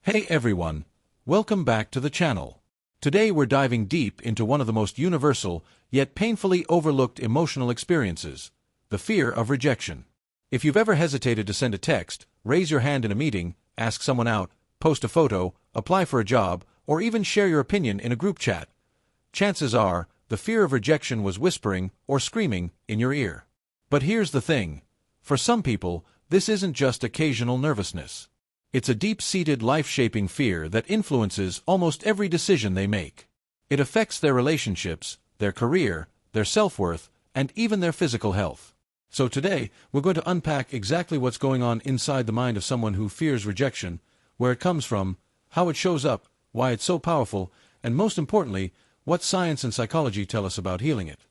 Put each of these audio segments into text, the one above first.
Hey everyone, welcome back to the channel. Today we're diving deep into one of the most universal, yet painfully overlooked emotional experiences, the fear of rejection. If you've ever hesitated to send a text, raise your hand in a meeting, ask someone out, post a photo, apply for a job, or even share your opinion in a group chat, chances are, the fear of rejection was whispering or screaming in your ear. But here's the thing. For some people, this isn't just occasional nervousness. It's a deep-seated life-shaping fear that influences almost every decision they make. It affects their relationships, their career, their self-worth, and even their physical health. So today, we're going to unpack exactly what's going on inside the mind of someone who fears rejection, where it comes from, how it shows up, why it's so powerful, and most importantly, what science and psychology tell us about healing it.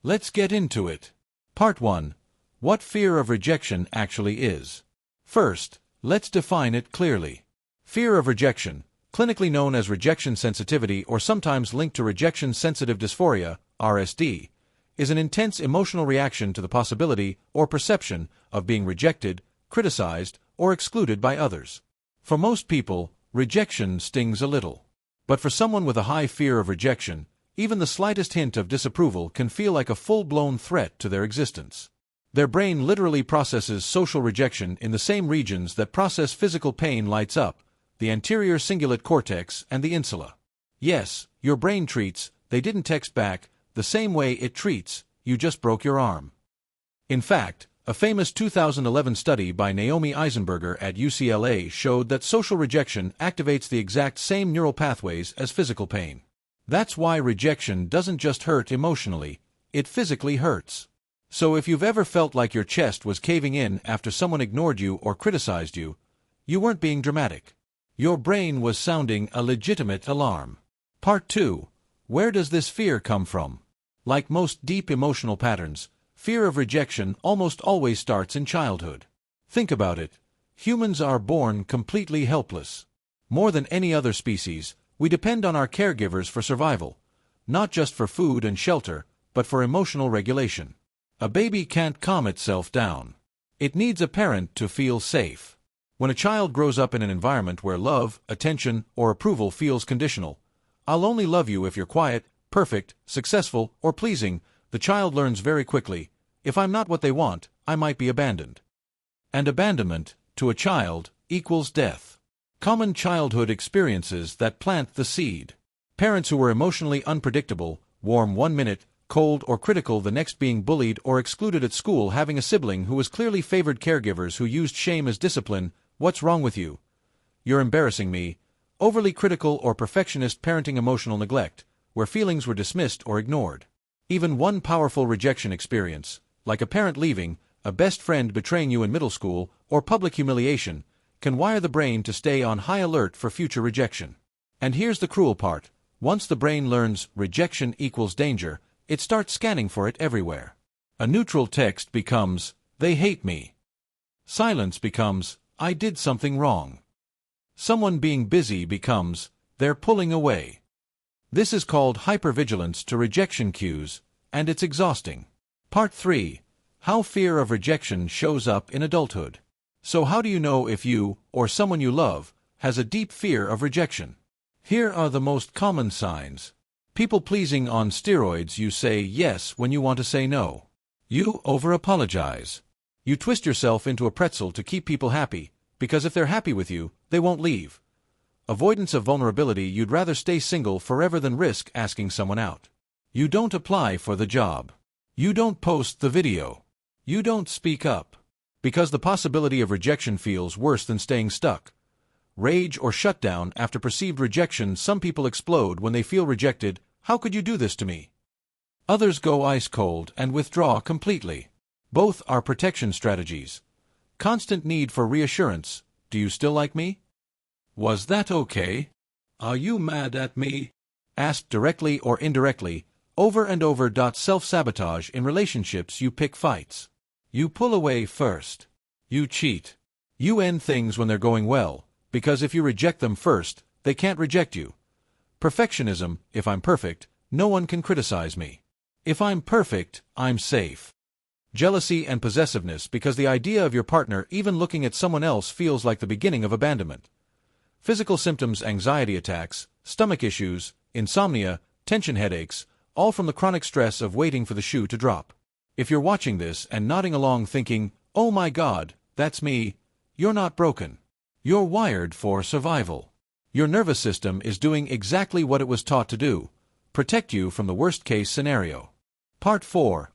Let's get into it. Part 1. What fear of rejection actually is. First, let's define it clearly. Fear of rejection, clinically known as rejection sensitivity or sometimes linked to rejection sensitive dysphoria, RSD, is an intense emotional reaction to the possibility or perception of being rejected, criticized, or excluded by others. For most people, rejection stings a little. But for someone with a high fear of rejection, even the slightest hint of disapproval can feel like a full-blown threat to their existence. Their brain literally processes social rejection in the same regions that process physical pain lights up, the anterior cingulate cortex and the insula. Yes, your brain treats, they didn't text back, the same way it treats, you just broke your arm. In fact, a famous 2011 study by Naomi Eisenberger at UCLA showed that social rejection activates the exact same neural pathways as physical pain. That's why rejection doesn't just hurt emotionally, it physically hurts. So if you've ever felt like your chest was caving in after someone ignored you or criticized you, you weren't being dramatic. Your brain was sounding a legitimate alarm. Part 2. Where does this fear come from? Like most deep emotional patterns, fear of rejection almost always starts in childhood. Think about it. Humans are born completely helpless. More than any other species, we depend on our caregivers for survival, not just for food and shelter, but for emotional regulation. A baby can't calm itself down. It needs a parent to feel safe. When a child grows up in an environment where love, attention, or approval feels conditional, "I'll only love you if you're quiet, perfect, successful, or pleasing," the child learns very quickly, "If I'm not what they want, I might be abandoned." And abandonment, to a child, equals death. Common childhood experiences that plant the seed. Parents who were emotionally unpredictable, warm one minute, cold or critical the next, being bullied or excluded at school, having a sibling who was clearly favored, caregivers who used shame as discipline, "What's wrong with you? You're embarrassing me," overly critical or perfectionist parenting, emotional neglect, where feelings were dismissed or ignored. Even one powerful rejection experience, like a parent leaving, a best friend betraying you in middle school, or public humiliation, can wire the brain to stay on high alert for future rejection. And here's the cruel part. Once the brain learns rejection equals danger, it starts scanning for it everywhere. A neutral text becomes, "They hate me." Silence becomes, "I did something wrong." Someone being busy becomes, "They're pulling away." This is called hypervigilance to rejection cues, and it's exhausting. Part 3. How fear of rejection shows up in adulthood. So how do you know if you, or someone you love, has a deep fear of rejection? Here are the most common signs. People-pleasing on steroids. You say yes when you want to say no. You over-apologize. You twist yourself into a pretzel to keep people happy, because if they're happy with you, they won't leave. Avoidance of vulnerability. You'd rather stay single forever than risk asking someone out. You don't apply for the job. You don't post the video. You don't speak up. Because the possibility of rejection feels worse than staying stuck. Rage or shutdown after perceived rejection. Some people explode when they feel rejected. "How could you do this to me?" Others go ice cold and withdraw completely. Both are protection strategies. Constant need for reassurance. "Do you still like me? Was that okay? Are you mad at me?" Asked directly or indirectly, over and over. Self-sabotage in relationships. You pick fights. You pull away first. You cheat. You end things when they're going well, because if you reject them first, they can't reject you. Perfectionism. If I'm perfect, no one can criticize me. If I'm perfect, I'm safe. Jealousy and possessiveness. Because the idea of your partner even looking at someone else feels like the beginning of abandonment. Physical symptoms: anxiety attacks, stomach issues, insomnia, tension headaches, all from the chronic stress of waiting for the shoe to drop. If you're watching this and nodding along thinking, "Oh my God, that's me," you're not broken. You're wired for survival. Your nervous system is doing exactly what it was taught to do: protect you from the worst-case scenario. Part 4.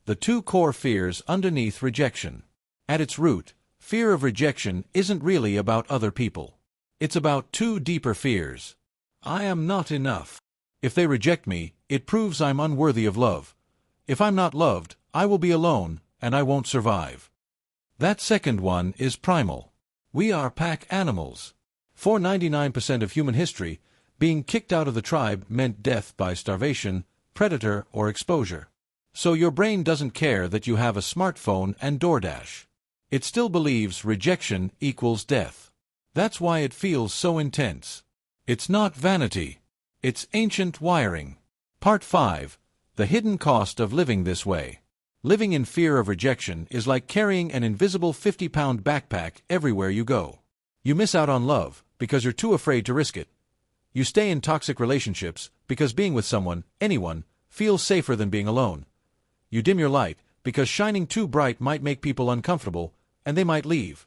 The two core fears underneath rejection. At its root, fear of rejection isn't really about other people. It's about two deeper fears. I am not enough. If they reject me, it proves I'm unworthy of love. If I'm not loved, I will be alone, and I won't survive. That second one is primal. We are pack animals. For 99% of human history, being kicked out of the tribe meant death by starvation, predator, or exposure. So your brain doesn't care that you have a smartphone and DoorDash. It still believes rejection equals death. That's why it feels so intense. It's not vanity. It's ancient wiring. Part 5. The hidden cost of living this way. Living in fear of rejection is like carrying an invisible 50-pound backpack everywhere you go. You miss out on love because you're too afraid to risk it. You stay in toxic relationships because being with someone, anyone, feels safer than being alone. You dim your light because shining too bright might make people uncomfortable, and they might leave.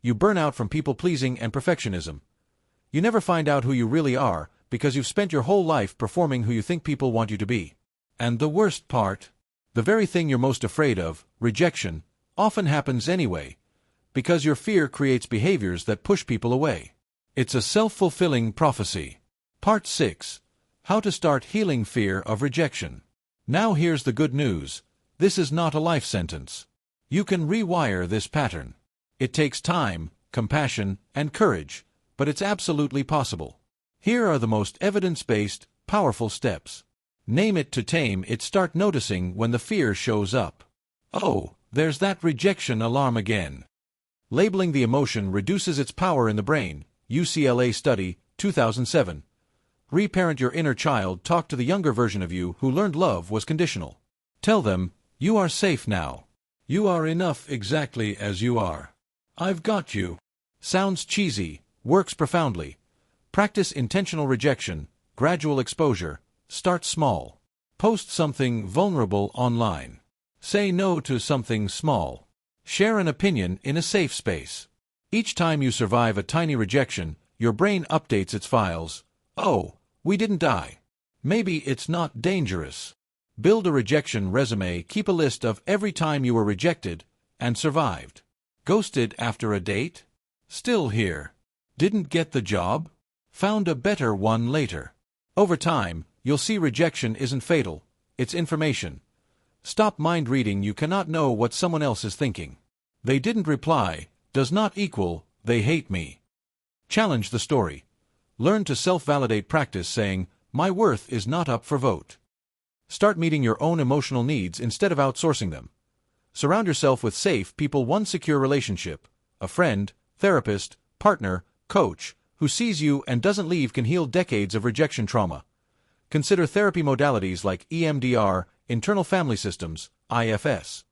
You burn out from people-pleasing and perfectionism. You never find out who you really are because you've spent your whole life performing who you think people want you to be. And the worst part, the very thing you're most afraid of, rejection, often happens anyway, because your fear creates behaviors that push people away. It's a self-fulfilling prophecy. Part 6. How to start healing fear of rejection. Now here's the good news. This is not a life sentence. You can rewire this pattern. It takes time, compassion, and courage, but it's absolutely possible. Here are the most evidence-based, powerful steps. Name it to tame it. Start noticing when the fear shows up. Oh, there's that rejection alarm again. Labeling the emotion reduces its power in the brain. UCLA study, 2007. Reparent your inner child. Talk to the younger version of you who learned love was conditional. Tell them, you are safe now. You are enough exactly as you are. I've got you. Sounds cheesy, works profoundly. Practice intentional rejection, gradual exposure. Start small. Post something vulnerable online. Say no to something small. Share an opinion in a safe space. Each time you survive a tiny rejection, your brain updates its files. Oh, we didn't die. Maybe it's not dangerous. Build a rejection resume. Keep a list of every time you were rejected and survived. Ghosted after a date? Still here. Didn't get the job? Found a better one later. Over time, you'll see rejection isn't fatal. It's information. Stop mind reading. You cannot know what someone else is thinking. They didn't reply does not equal they hate me. Challenge the story. Learn to self-validate. Practice saying, my worth is not up for vote. Start meeting your own emotional needs instead of outsourcing them. Surround yourself with safe people. One secure relationship, a friend, therapist, partner, coach, who sees you and doesn't leave can heal decades of rejection trauma. Consider therapy modalities like EMDR, internal family systems, IFS,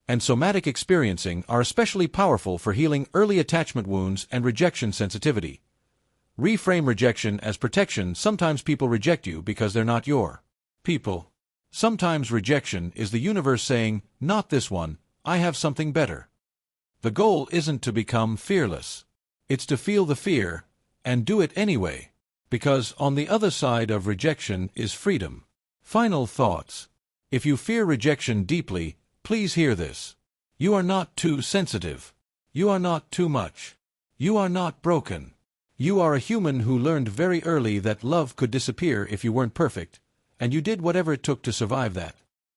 and somatic experiencing are especially powerful for healing early attachment wounds and rejection sensitivity. Reframe rejection as protection. Sometimes people reject you because they're not your people. Sometimes rejection is the universe saying, not this one, I have something better. The goal isn't to become fearless. It's to feel the fear and do it anyway. Because on the other side of rejection is freedom. Final thoughts. If you fear rejection deeply, please hear this. You are not too sensitive. You are not too much. You are not broken. You are a human who learned very early that love could disappear if you weren't perfect, and you did whatever it took to survive that.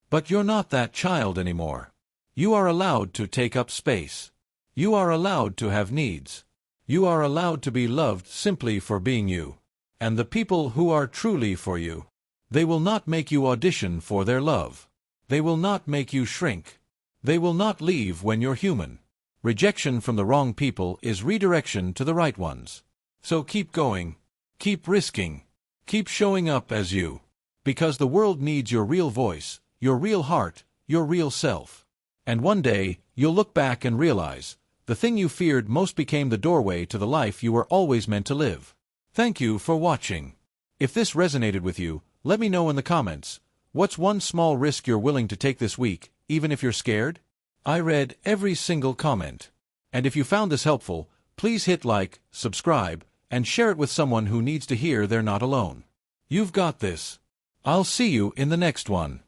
But you're not that child anymore. You are allowed to take up space. You are allowed to have needs. You are allowed to be loved simply for being you. And the people who are truly for you, they will not make you audition for their love. They will not make you shrink. They will not leave when you're human. Rejection from the wrong people is redirection to the right ones. So keep going. Keep risking. Keep showing up as you. Because the world needs your real voice, your real heart, your real self. And one day, you'll look back and realize, The thing you feared most became the doorway to the life you were always meant to live. Thank you for watching. If this resonated with you, let me know in the comments. What's one small risk you're willing to take this week, even if you're scared? I read every single comment. And if you found this helpful, please hit like, subscribe, and share it with someone who needs to hear they're not alone. You've got this. I'll see you in the next one.